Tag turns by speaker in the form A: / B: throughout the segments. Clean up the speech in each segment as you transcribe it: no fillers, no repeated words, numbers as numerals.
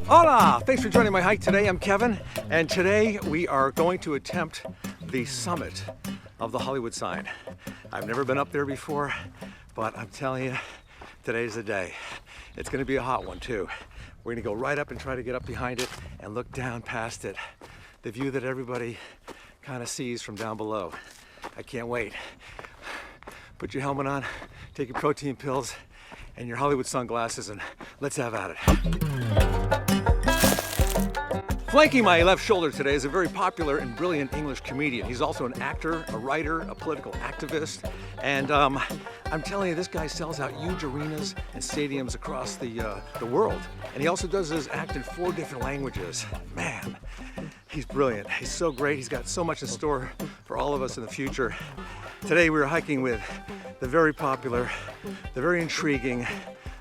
A: Hola! Thanks for joining my hike today. I'm Kevin, and today we are going to attempt the summit of the Hollywood sign. I've never been up there before, but I'm telling you, today's the day. It's going to be a hot one too. We're going to go right up and try to get up behind it and look down past it. The view that everybody kind of sees from down below. I can't wait. Put your helmet on, take your protein pills and your Hollywood sunglasses, and let's have at it. Flanking my left shoulder today is a very popular and brilliant English comedian. He's also an actor, a writer, a political activist, and I'm telling you, this guy sells out huge arenas and stadiums across the world. And he also does his act in 4 different languages. Man, he's brilliant. He's so great. He's got so much in store for all of us in the future. Today we were hiking with the very popular, the very intriguing,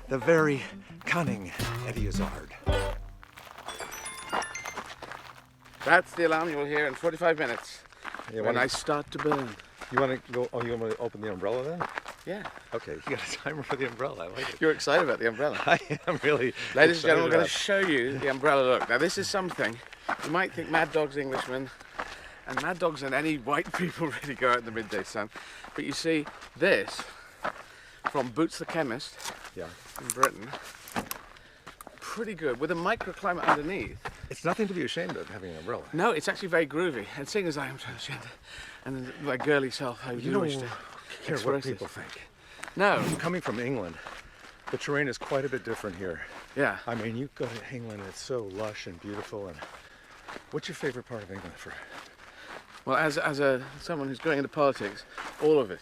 A: the very cunning Eddie Izzard.
B: That's the alarm you will hear in 45 minutes when I start to burn.
A: You want to go? Oh, you want to open the umbrella then?
B: Yeah.
A: Okay, you got a timer for the umbrella. I like it.
B: You're excited about the umbrella.
A: I am really.
B: Ladies and gentlemen, we're going to show you the umbrella look. Now, this is something you might think Mad Dog's Englishmen, and Mad Dogs and any white people really go out in the midday sun. But you see, this from Boots the Chemist,
A: Yeah.
B: in Britain, pretty good with a microclimate underneath.
A: It's nothing to be ashamed of having an umbrella.
B: No, it's actually very groovy. And seeing as I am transgender, and my girly self, I do wish to
A: Care what
B: express
A: people
B: this.
A: think.
B: No.
A: Coming from England, the terrain is quite a bit different here.
B: Yeah.
A: I mean, you go to England, it's so lush and beautiful. And what's your favorite part of England?
B: Well, as someone who's going into politics, all of it.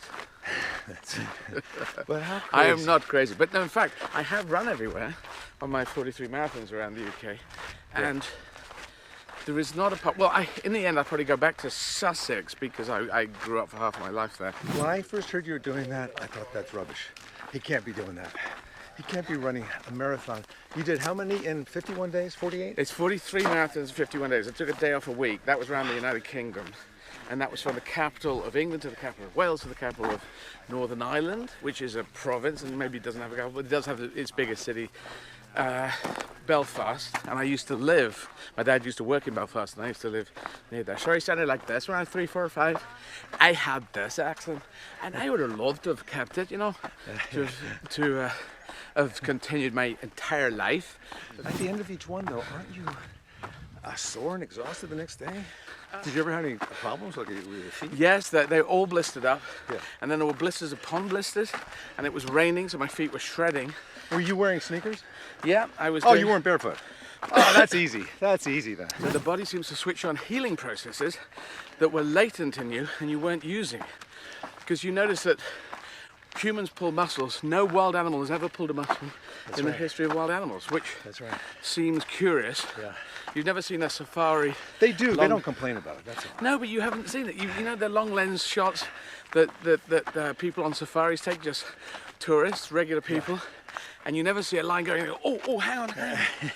A: But how crazy.
B: I am not crazy, but no, in fact, I have run everywhere on my 43 marathons around the UK, and there is not a part. Well, in the end, I'll probably go back to Sussex because I grew up for half of my life there.
A: When I first heard you were doing that, I thought that's rubbish. He can't be doing that. He can't be running a marathon. You did how many in 51 days? 48?
B: It's 43 marathons in 51 days. I took a day off a week. That was around the United Kingdom. And that was from the capital of England to the capital of Wales to the capital of Northern Ireland, which is a province and maybe it doesn't have a capital, but it does have its biggest city, Belfast. And I used to live, my dad used to work in Belfast and I used to live near there. So I sounded like this when I was 3, 4, or 5. I had this accent and I would have loved to have kept it, you know, to have continued my entire life.
A: At the end of each one, though, aren't you sore and exhausted the next day? Did you ever have any problems with your feet?
B: Yes, they all blistered up.
A: Yeah.
B: And then there were blisters upon blisters, and it was raining, so my feet were shredding.
A: Were you wearing sneakers?
B: Yeah, I was.
A: Oh, you weren't barefoot. Oh, that's easy. That's easy then.
B: So the body seems to switch on healing processes that were latent in you and you weren't using. Because you notice that humans pull muscles. No wild animal has ever pulled a muscle in the history of wild animals, which seems curious.
A: Yeah.
B: You've never seen a safari.
A: They do. They don't complain about it. That's all.
B: No, but you haven't seen it. You know the long lens shots that people on safaris take, just tourists, regular people, and you never see a line going, oh, hang on.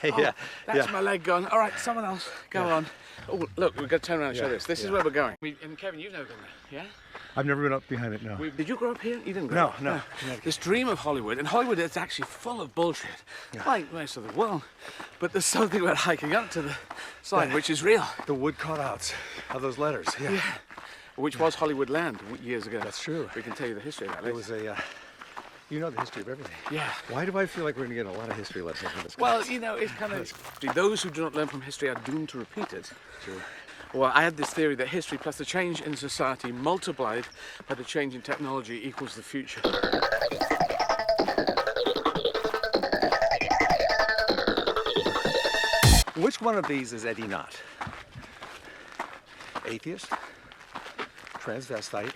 B: Oh, that's my leg gone. All right, someone else, go on. Oh, look, we've got to turn around and show this. This is where we're going. And Kevin, you've never been there, yeah?
A: I've never been up behind it, no.
B: Did you grow up here? You didn't grow up?
A: No.
B: This dream of Hollywood, and Hollywood is actually full of bullshit, like most of the world. But there's something about hiking up to the sign which is real.
A: The wood cutouts of those letters, yeah.
B: Which was Hollywood land years ago.
A: That's true.
B: We can tell you the history of that.
A: It was you know the history of everything.
B: Yeah.
A: Why do I feel like we're going to get a lot of history lessons from this?
B: Well, you know, it's kind of... Those who do not learn from history are doomed to repeat it.
A: True.
B: Well, I had this theory that history plus the change in society multiplied by the change in technology equals the future.
A: Which one of these is Eddie not? Atheist, transvestite,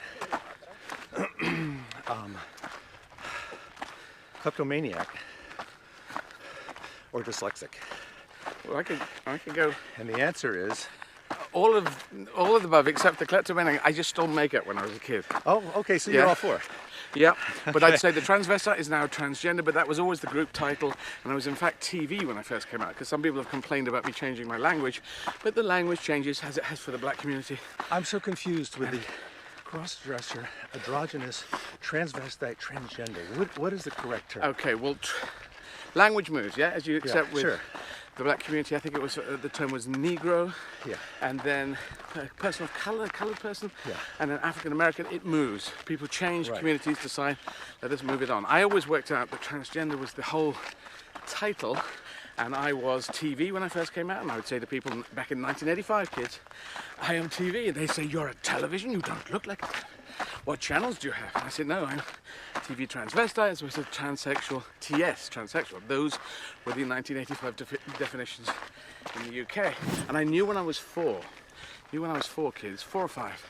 A: kleptomaniac, or dyslexic?
B: Well, I could go...
A: And the answer is...
B: All of the above, except the kleptomaniac. I just stole makeup when I was a kid.
A: Oh, okay, so you're all for it.
B: Yeah, but I'd say the transvestite is now transgender, but that was always the group title, and I was in fact TV when I first came out, because some people have complained about me changing my language, but the language changes as it has for the black community.
A: I'm so confused with the cross-dresser, androgynous, transvestite, transgender. What is the correct term?
B: Okay, well, language moves, yeah, as you accept with the black community, I think it was, the term was Negro.
A: Yeah.
B: And then a person of color, a colored person.
A: Yeah.
B: And then African American, it moves. People change,
A: Right.
B: communities decide, let us move it on. I always worked out that transgender was the whole title, and I was TV when I first came out, and I would say to people back in 1985, kids, I am TV, and they say, you're a television, you don't look like a television. What channels do you have? And I said, no, I'm TV transvestite, so I said transsexual, TS, transsexual. Those were the 1985 definitions in the UK. And I knew when I was 4, kids, 4 or 5.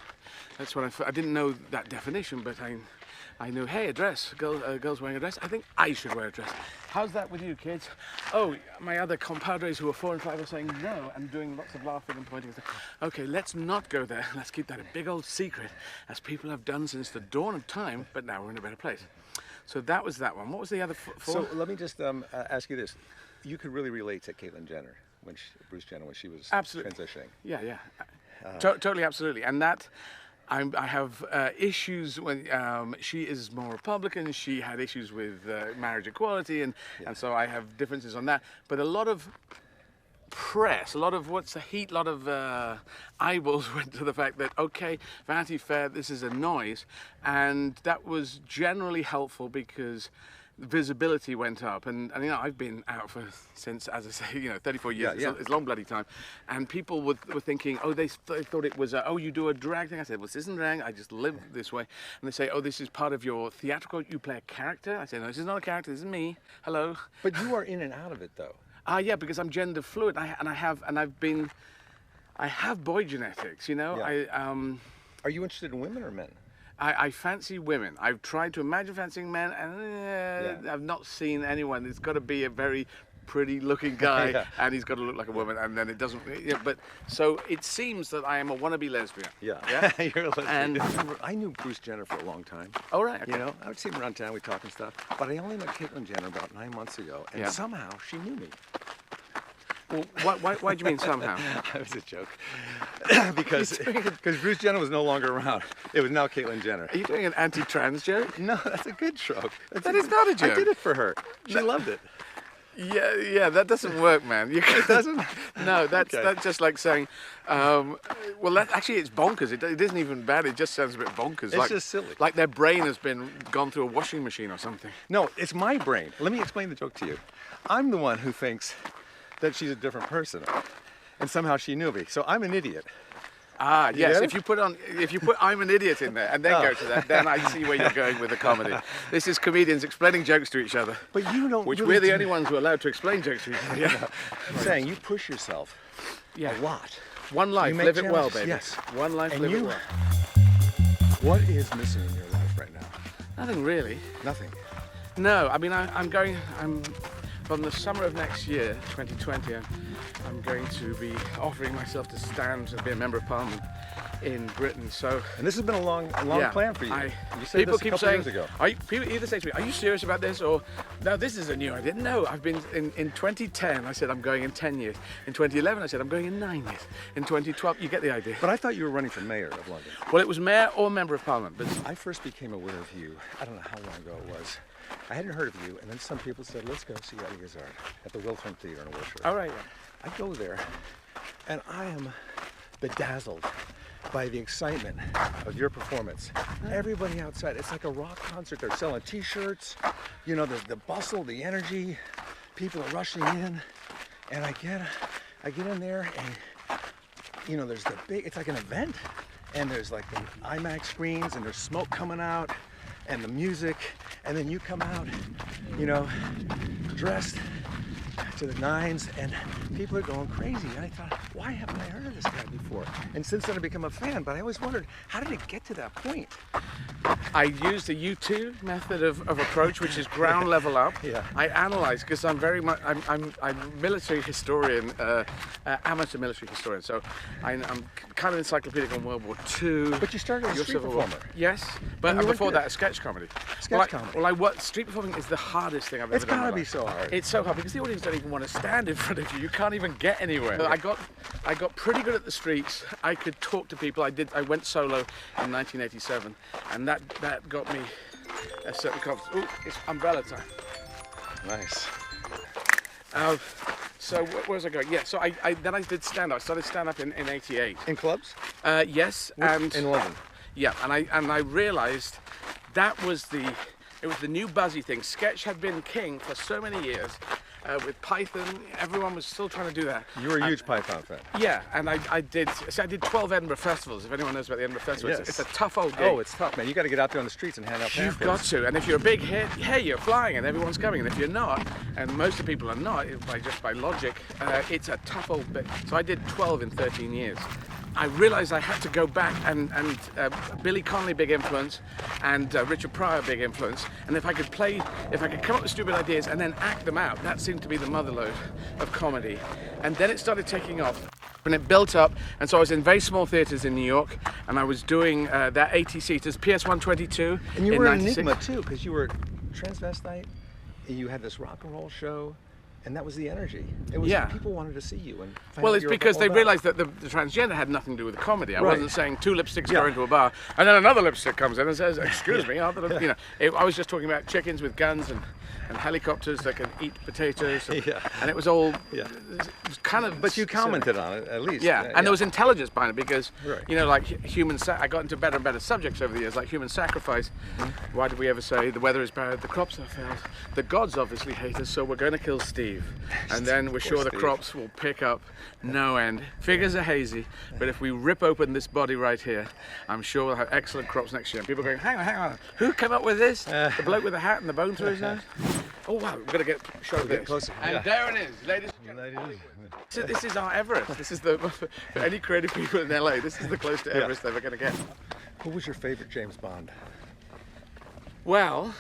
B: That's when I didn't know that definition, but I knew, hey, a dress, girl's wearing a dress, I think I should wear a dress. How's that with you, kids? Oh, my other compadres who are 4 and 5 are saying no, and doing lots of laughing and pointing. Okay, let's not go there. Let's keep that a big old secret, as people have done since the dawn of time, but now we're in a better place. So that was that one. What was the other 4?
A: So let me just ask you this. You could really relate to Caitlyn Jenner, Bruce Jenner, when she was transitioning.
B: Yeah. Totally, absolutely. And that, I have issues when she is more Republican. She had issues with marriage equality, and so I have differences on that. But a lot of press, a lot of a lot of eyeballs went to the fact that, okay, Vanity Fair, this is a noise, and that was generally helpful because visibility went up, and you know, I've been out since, as I say, 34 years.
A: Yeah.
B: It's a long bloody time, and people were thinking, oh, they thought it was, oh, you do a drag thing. I said, well, this isn't drag. I just live this way. And they say, oh, this is part of your theatrical. You play a character. I say, no, this is not a character. This is me. Hello.
A: But you are in and out of it, though.
B: Yeah, because I'm gender fluid, I have boy genetics.
A: Yeah. Are you interested in women or men?
B: I fancy women. I've tried to imagine fancying men, and I've not seen anyone. It's got to be a very pretty-looking guy, and he's got to look like a woman, and then it doesn't. But so it seems that I am a wannabe lesbian.
A: Yeah. You're a lesbian. And I knew Bruce Jenner for a long time.
B: Oh, right. Okay.
A: I would see him around town. We talk and stuff. But I only met Caitlyn Jenner about 9 months ago, and somehow she knew me.
B: Well, why do you mean somehow?
A: That was a joke. because Bruce Jenner was no longer around. It was now Caitlyn Jenner.
B: Are you doing an anti-trans joke?
A: No, that's a good joke.
B: That is not a joke.
A: I did it for her. She loved it.
B: Yeah, that doesn't work, man.
A: It doesn't?
B: No, that's just like saying, well, actually it's bonkers. It isn't even bad. It just sounds a bit bonkers.
A: It's just silly.
B: Like their brain has gone through a washing machine or something.
A: No, it's my brain. Let me explain the joke to you. I'm the one who thinks that she's a different person, and somehow she knew me. So I'm an idiot.
B: Yes. If you put I'm an idiot in there and then go to that, then I see where you're going with the comedy. This is comedians explaining jokes to each other.
A: But you don't.
B: Which
A: really
B: we're the only ones who are allowed to explain jokes to each other. Yeah.
A: I'm saying you push yourself a lot.
B: One life, live it well, baby.
A: Yes.
B: One life, live it well.
A: What is missing in your life right now?
B: Nothing really.
A: Nothing.
B: No, I mean I'm from the summer of next year, 2020, I'm going to be offering myself to stand to be a member of Parliament in Britain. So,
A: and this has been a long plan for you. You said
B: people
A: this
B: keep
A: a couple
B: saying,
A: years ago.
B: People either say to me, "Are you serious about this?" or "No, this is a new idea." No, I've been in 2010. I said I'm going in 10 years. In 2011, I said I'm going in 9 years. In 2012, you get the idea.
A: But I thought you were running for mayor of London.
B: Well, it was mayor or member of Parliament. But
A: I first became aware of you. I don't know how long ago it was. I hadn't heard of you, and then some people said, let's go see Eddie Izzard at the Wiltern Theatre in Wilshire.
B: All right, yeah.
A: I go there, and I am bedazzled by the excitement of your performance. Everybody outside, it's like a rock concert. They're selling T-shirts, the bustle, the energy. People are rushing in, and I get in there, and there's the big, it's like an event, and there's like the IMAX screens, and there's smoke coming out, and the music, and then you come out, dressed to the nines, and people are going crazy. And I thought, why haven't I heard of this guy before? And since then I've become a fan, but I always wondered, how did it get to that point?
B: I used the U2 method of approach, which is ground level up.
A: Yeah.
B: I analyze, because I'm very much, I'm a military historian, amateur military historian, so I'm kind of encyclopedic on World War II.
A: But you started as a street performer.
B: Yes, but before that, a sketch comedy.
A: Comedy.
B: Well, street performing is the hardest thing I've ever done.
A: It's gotta be so hard.
B: It's so hard because the audience don't even want to stand in front of you. You can't even get anywhere. So I got pretty good at the streets. I could talk to people. I went solo in 1987, and that got me a certain confidence. Ooh, it's umbrella time.
A: Nice.
B: So where was I going? Yeah, so then I did stand-up. I started stand-up in '88.
A: In clubs?
B: Yes, and
A: in London.
B: yeah, and I realised that was the new buzzy thing. Sketch had been king for so many years. With Python, everyone was still trying to do that.
A: You were a huge Python fan.
B: Yeah, and I did 12 Edinburgh festivals. If anyone knows about the Edinburgh Festival,
A: Yes.
B: it's a tough old gig.
A: Oh, it's tough, man. You got to get out there on the streets and hand out
B: You've
A: pamphlets.
B: got to, and if you're a big hit, hey, you're flying, and everyone's coming. And if you're not, and most of the people are not, by logic, it's a tough old bit. So I did 12 in 13 years. I realised I had to go back and Billy Connolly, big influence, and Richard Pryor, big influence. And if I could come up with stupid ideas and then act them out, that seemed to be the motherlode of comedy. And then it started taking off. And it built up, and so I was in very small theatres in New York, and I was doing that 80-seaters, PS 122.
A: And you were an
B: 96.
A: enigma too, because you were transvestite, and you had this rock and roll show, and that was the energy. It was people wanted to see you and find
B: Well,
A: out
B: it's
A: you were
B: because
A: all
B: they
A: about.
B: realised that the transgender had nothing to do with the comedy. I
A: Right.
B: wasn't saying two lipsticks go into a bar, and then another lipstick comes in and says, "Excuse me," I was just talking about chickens with guns and helicopters that can eat potatoes, and it was all it was kind of.
A: But you commented on it at least.
B: Yeah, and there was intelligence behind it because,
A: Right.
B: like I got into better and better subjects over the years, like human sacrifice.
A: Mm-hmm.
B: Why did we ever say the weather is bad, the crops are failed? The gods obviously hate us, so we're going to kill Steve. And then we're sure the
A: Steve.
B: crops will pick up no end. Figures are hazy, but if we rip open this body right here, I'm sure we'll have excellent crops next year. And people are going, hang on, who came up with this? The bloke with the hat and the bone through his nose? Oh wow, we're going to get a shot of
A: Get
B: this.
A: closer,
B: And
A: yeah.
B: there it is, ladies and gentlemen. So this is our Everest. This is for any creative people in LA, this is the closest to Everest they're ever going to get.
A: Who was your favorite James Bond?
B: Well,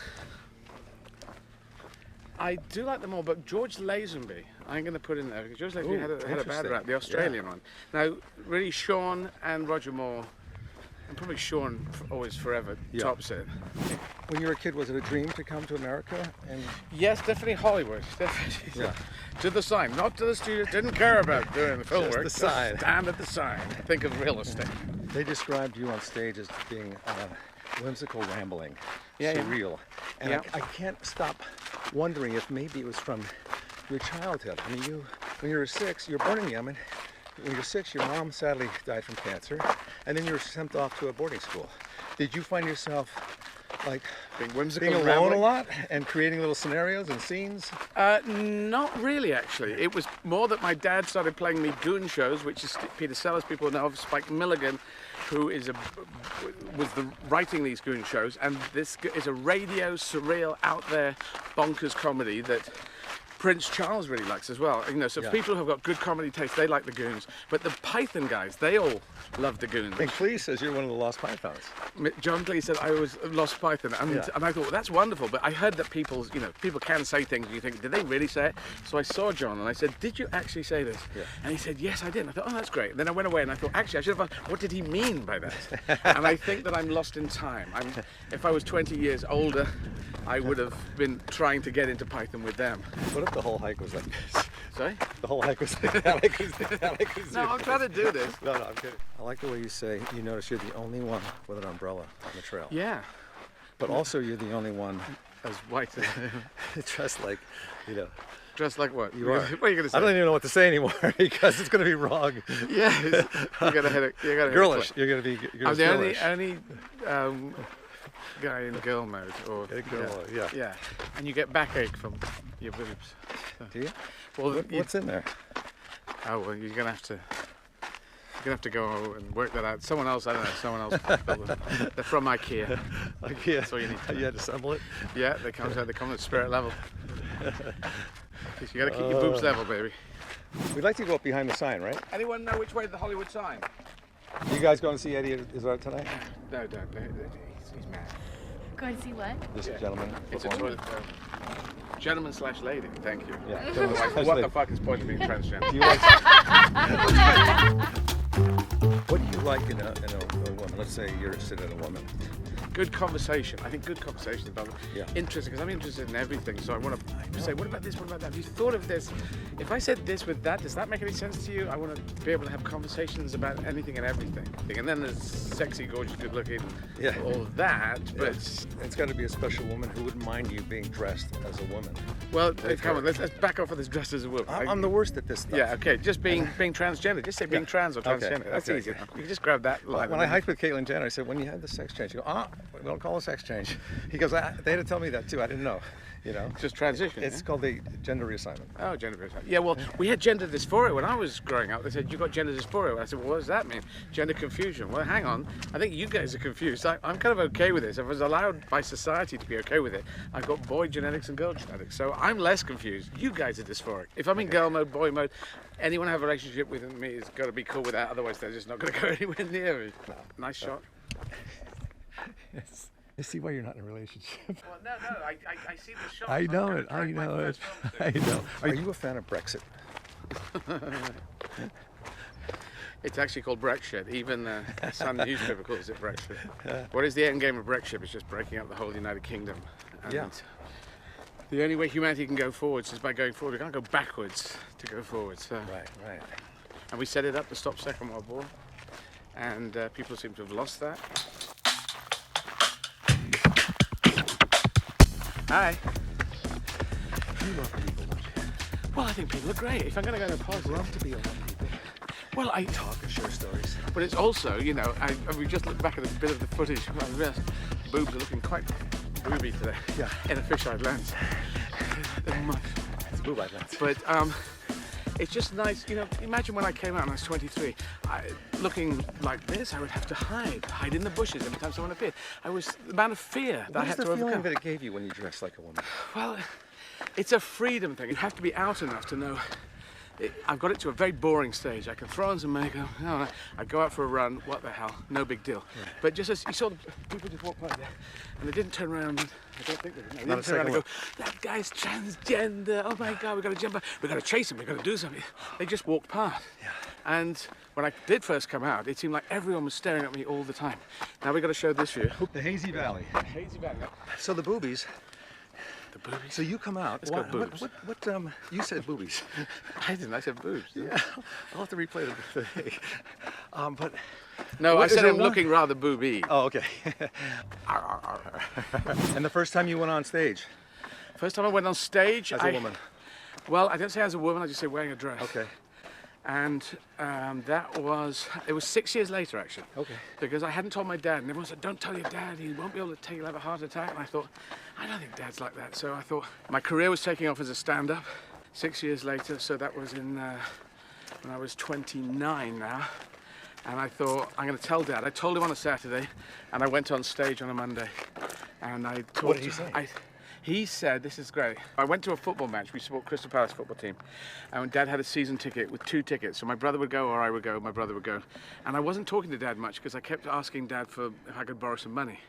B: I do like them all, but George Lazenby, I'm going to put in there. Because George Lazenby had a bad rap, the Australian one. Now, really, Sean and Roger Moore, and probably Sean always forever tops it.
A: When you were a kid, was it a dream to come to America? And
B: Yes, definitely Hollywood. Definitely.
A: Yeah.
B: To the sign, not to the studio. Didn't care about doing the film
A: Just
B: work.
A: the sign.
B: Stand at the sign. Think of real estate.
A: they described you on stage as being whimsical, rambling, surreal. And I can't stop wondering if maybe it was from your childhood. I mean, when you were 6, you were born in Yemen. When you were 6, your mom sadly died from cancer, and then you were sent off to a boarding school. Did you find yourself like
B: Being whimsical,
A: being
B: and
A: alone
B: rambling?
A: a lot and creating little scenarios and scenes?
B: Not really, actually. It was more that my dad started playing me goon shows, which is Peter Sellers. People know of Spike Milligan, who was writing these goon shows, and this is a radio, surreal, out there, bonkers comedy that Prince Charles really likes as well. So people who've got good comedy taste, they like the goons. But the Python guys, they all love the goons.
A: And Clee says you're one of the lost pythons.
B: John Cleese said I was lost Python, and I thought, well, that's wonderful. But I heard that people can say things, and you think, did they really say it? So I saw John, and I said, did you actually say this?
A: Yeah.
B: And he said, yes, I did. And I thought, oh, that's great. And then I went away, and I thought, actually, I should have asked, what did he mean by that? And I think that I'm lost in time. If I was 20 years older, I would have been trying to get into Python with them.
A: What if the whole hike was like this?
B: Sorry?
A: The whole hike was like that.
B: No, I'm trying to do this.
A: No, I'm kidding. I like the way you say you notice you're the only one with an umbrella on the trail.
B: Yeah.
A: But also you're the only one
B: As white as
A: dressed like,
B: dressed like what?
A: you are.
B: What are you going to say?
A: I don't even know what to say anymore because it's going to be wrong.
B: Yes. You got to hit it. You got to
A: Girlish. You're going to be
B: I'm the
A: girlish.
B: only guy in girl mode, or yeah. And you get backache from your boobs. So.
A: Do you?
B: Well,
A: What's in there?
B: oh well, you're gonna have to go and work that out. Someone else, I don't know. Someone else built them. They're from IKEA.
A: IKEA.
B: That's all you need to know.
A: You had to assemble it?
B: Yeah, they come at spirit level. You got to keep your boobs level, baby.
A: We'd like to go up behind the sign, right?
B: Anyone know which way to the Hollywood sign?
A: You guys going to see Eddie Izzard tonight?
B: No, don't. He's mad.
C: Going to see what?
A: This gentleman.
B: It's a
A: performing?
B: toilet. Gentleman / lady. Thank you.
A: Yeah.
B: Otherwise, what the fuck is the point of being transgender?
A: Do you like, what do you like in a woman? Let's say you're interested in a woman.
B: Good conversation. I think good conversation about
A: Yeah.
B: interesting, because I'm interested in everything. So I want to People say, what about this, what about that? Have you thought of this? If I said this with that, does that make any sense to you? I want to be able to have conversations about anything and everything. And then there's sexy, gorgeous, good looking, all of that, but...
A: It's got to be a special woman who wouldn't mind you being dressed as a woman.
B: Well, come on, let's back off of this dressed as a woman.
A: I'm the worst at this stuff.
B: Yeah, okay, just being transgender. Just say being trans or transgender. That's easy. You can just grab that line.
A: When I hiked with Caitlyn Jenner, I said, when you had the sex change, you go, we don't call it sex change. He goes, they had to tell me that too, I didn't know. You know,
B: just transition.
A: It's called the gender reassignment.
B: Oh, gender reassignment. Yeah, well, we had gender dysphoria when I was growing up. They said, you got gender dysphoria. I said, well, what does that mean? Gender confusion. Well, hang on. I think you guys are confused. I'm kind of okay with this. If I was allowed by society to be okay with it, I've got boy genetics and girl genetics. So I'm less confused. You guys are dysphoric. If I'm in girl mode, boy mode, anyone have a relationship with me has got to be cool with that. Otherwise, they're just not going to go anywhere near me. Nice shot.
A: Yes. I see why you're not in a relationship.
B: Well, no, I see the shot.
A: I know it. I know. Are you a fan of Brexit?
B: It's actually called Brexit. Even the Sun newspaper calls it Brexit. What is the end game of Brexit? It's just breaking up the whole United Kingdom. And the only way humanity can go forwards is by going forward. We can't go backwards to go forwards. So.
A: Right.
B: And we set it up to stop Second World War. And people seem to have lost that. Hi.
A: You love people, don't you?
B: Well, I think people are great. If I'm going to go to politics,
A: I love to be around people.
B: Well, I
A: talk and share stories.
B: But it's also, you know, we just looked back at a bit of the footage. I realized boobs are looking quite booby today.
A: Yeah.
B: In a fisheye lens.
A: It's a boob-eyed lens.
B: But it's just nice, you know. Imagine when I came out and I was 23, looking like this, I would have to hide in the bushes every time someone appeared. The amount of fear that I had to overcome.
A: What is the feeling that it gave you when you dressed like a woman?
B: Well, it's a freedom thing. You have to be out enough to know. I've got it to a very boring stage. I can throw on some makeup. I go out for a run. What the hell? No big deal. Yeah. But just as you saw, the people just walk by there, and they didn't turn around. I don't think they did. They didn't turn around and go, "That guy's transgender. Oh my God, we got to jump. We got to chase him. We got to do something." They just walked past. Yeah. And when I did first come out, it seemed like everyone was staring at me all the time. Now we got to show this view.
A: The Hazy Valley.
B: Hazy Valley.
A: So the boobies.
B: The boobies.
A: So you come out.
B: Let's go boobs.
A: What you said boobies.
B: I didn't. I said boobs.
A: Yeah. I'll have to replay the thing. But
B: no, I said I'm looking rather booby.
A: Oh, okay. And the first time you went on stage?
B: First time I went on stage.
A: As a woman.
B: Well, I don't say as a woman. I just say wearing a dress.
A: Okay.
B: And it was 6 years later, actually.
A: Okay.
B: Because I hadn't told my dad, and everyone said, don't tell your dad, he won't be able to he'll have a heart attack. And I thought, I don't think Dad's like that. So I thought, my career was taking off as a stand-up 6 years later, so that was when I was 29 now. And I thought, I'm going to tell Dad. I told him on a Saturday, and I went on stage on a Monday. And I talked.
A: What did he say?
B: He said, this is great. I went to a football match. We support Crystal Palace football team. And Dad had a season ticket with 2 tickets. So my brother would go or I would go, my brother would go. And I wasn't talking to Dad much because I kept asking Dad if I could borrow some money.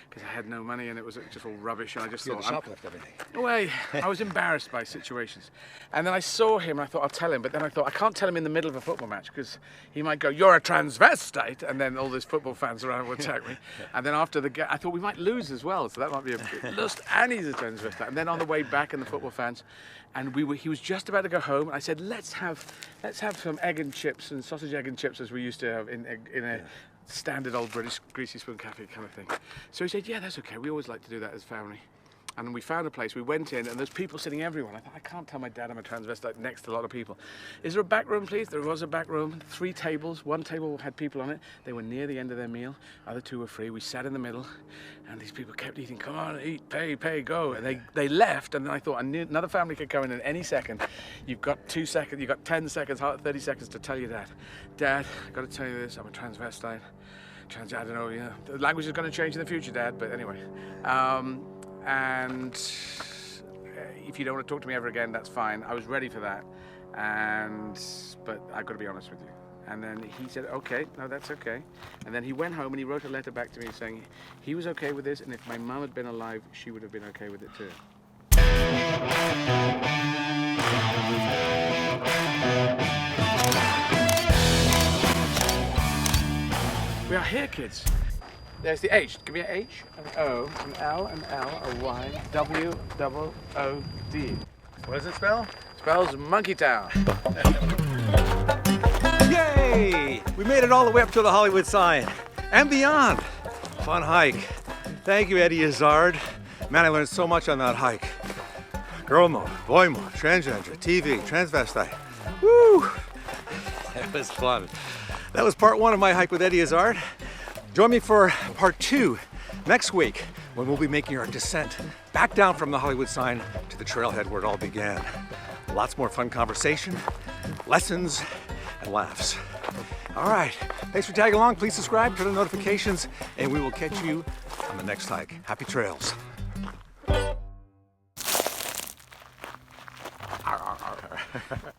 B: Because I had no money and it was just all rubbish. And I just thought,
A: shoplift everything.
B: Well, I was embarrassed by situations. And then I saw him and I thought, I'll tell him. But then I thought, I can't tell him in the middle of a football match because he might go, you're a transvestite. And then all these football fans around would attack me. And then after the game, I thought we might lose as well. So that might be a bit lost. And he's a transvestite. And then on the way back in the football fans, and he was just about to go home. And I said, let's have some egg and chips and sausage, egg and chips as we used to have in a standard old British greasy spoon cafe kind of thing. So he said, yeah, that's okay. We always like to do that as family. And we found a place. We went in, and there's people sitting everywhere. I thought, I can't tell my dad I'm a transvestite next to a lot of people. Is there a back room, please? There was a back room. 3 tables. 1 table had people on it. They were near the end of their meal. Other 2 were free. We sat in the middle, and these people kept eating. Come on, eat, pay, go. And they left, and then I thought another family could come in any second. You've got 2 seconds. You've got 10 seconds, 30 seconds to tell your dad. Dad, I've got to tell you this. I'm a transvestite. I don't know. Yeah, the language is going to change in the future, Dad. But anyway. And if you don't want to talk to me ever again, that's fine. I was ready for that, but I've got to be honest with you. And then he said, okay, no, that's okay. And then he went home and he wrote a letter back to me saying he was okay with this, and if my mum had been alive, she would have been okay with it too. We are here, kids. There's the H. Give me an H, an O, an L, an L, a Y, W, double O, D.
A: What does it spell?
B: Spells Monkey Town.
A: Yay! We made it all the way up to the Hollywood sign and beyond. Fun hike. Thank you, Eddie Izzard. Man, I learned so much on that hike. Girl mode, boy mode, transgender, TV, transvestite. Woo! That was fun. That was part 1 of my hike with Eddie Izzard. Join me for part 2 next week when we'll be making our descent back down from the Hollywood sign to the trailhead where it all began. Lots more fun conversation, lessons, and laughs. All right, thanks for tagging along. Please subscribe, turn on notifications, and we will catch you on the next hike. Happy trails. Arr, arr, arr.